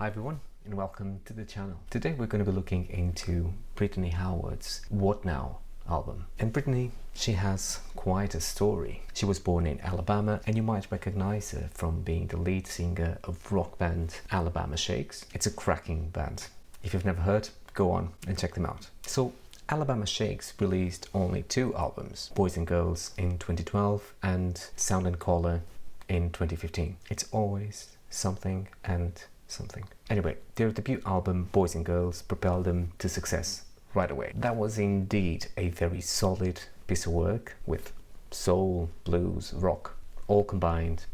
Hi everyone and welcome to the channel. Today we're going to be looking into Brittany Howard's What Now album. And Brittany, she has quite a story. She was born in Alabama and you might recognize her from being the lead singer of rock band Alabama Shakes. It's a cracking band. If you've never heard, go on and check them out. So Alabama Shakes released only 2 albums, Boys and Girls in 2012 and Sound and Color in 2015. It's always something and something. Anyway, their debut album Boys and Girls propelled them to success right away. That was indeed a very solid piece of work with soul, blues, rock all combined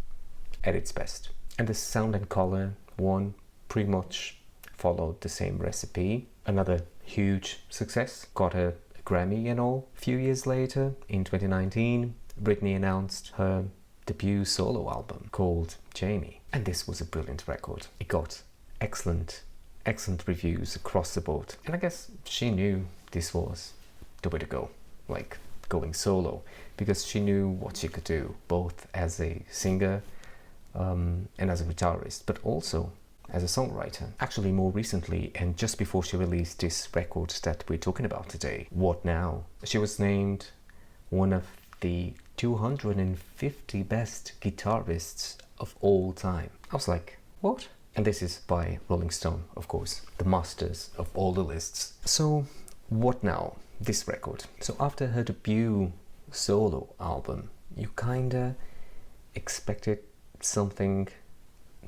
at its best. And the Sound and Color one pretty much followed the same recipe. Another huge success, got a Grammy and all. A few years later, in 2019, Brittany announced her debut solo album called Jamie, and this was a brilliant record. It got excellent reviews across the board, and I guess she knew this was the way to go, like going solo, because she knew what she could do both as a singer and as a guitarist, but also as a songwriter. Actually, more recently, and just before she released this record that we're talking about today, What Now, she was named one of the 250 best guitarists of all time. I was like, what? And this is by Rolling Stone, of course, the masters of all the lists. So, What Now? This record. So after her debut solo album, you kinda expected something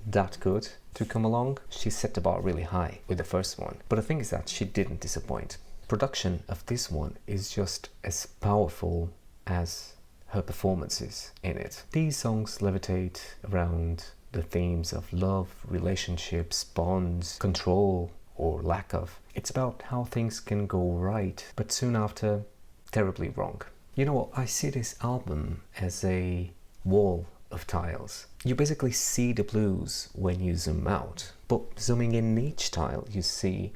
that good to come along. She set the bar really high with the first one. But the thing is that she didn't disappoint. Production of this one is just as powerful as her performances in it. These songs levitate around the themes of love, relationships, bonds, control or lack of. It's about how things can go right, but soon after, terribly wrong. You know what, I see this album as a wall of tiles. You basically see the blues when you zoom out, but zooming in each tile you see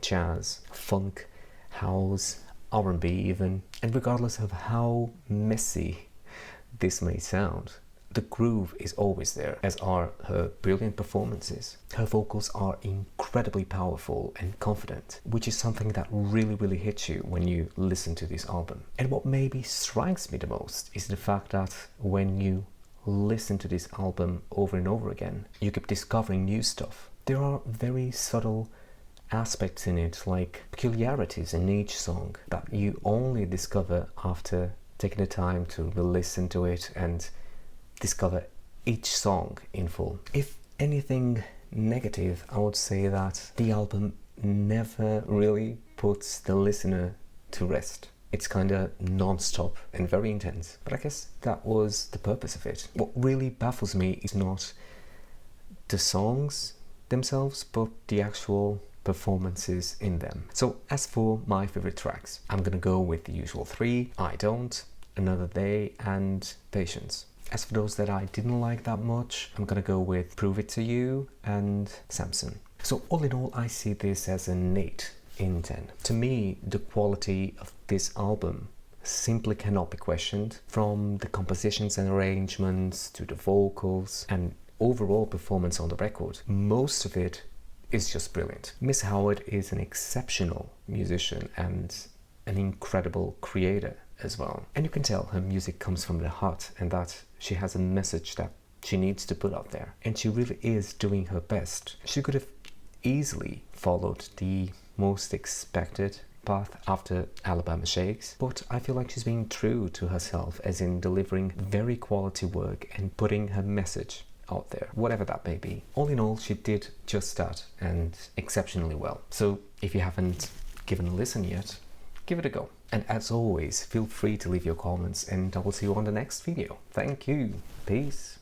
jazz, funk, house, R&B even, and regardless of how messy this may sound, the groove is always there, as are her brilliant performances. Her vocals are incredibly powerful and confident, which is something that really hits you when you listen to this album. And what maybe strikes me the most is the fact that when you listen to this album over and over again, you keep discovering new stuff. There are very subtle aspects in it, like peculiarities in each song that you only discover after taking the time to listen to it and discover each song in full. If anything negative, I would say that the album never really puts the listener to rest. It's kind of non-stop and very intense, but I guess that was the purpose of it. What really baffles me is not the songs themselves, but the actual performances in them. So as for my favorite tracks, I'm gonna go with the usual 3, I Don't, Another Day and Patience. As for those that I didn't like that much, I'm gonna go with Prove It to You and Samson. So all in all, I see this as an 8 in 10. To me, the quality of this album simply cannot be questioned, from the compositions and arrangements to the vocals and overall performance on the record. Most of it is just brilliant. Miss Howard is an exceptional musician and an incredible creator as well. And you can tell her music comes from the heart and that she has a message that she needs to put out there. And she really is doing her best. She could have easily followed the most expected path after Alabama Shakes, but I feel like she's being true to herself, as in delivering very quality work and putting her message out there, whatever that may be. All in all, she did just that, and exceptionally well. So if you haven't given a listen yet, give it a go. And as always, feel free to leave your comments and I will see you on the next video. Thank you. Peace.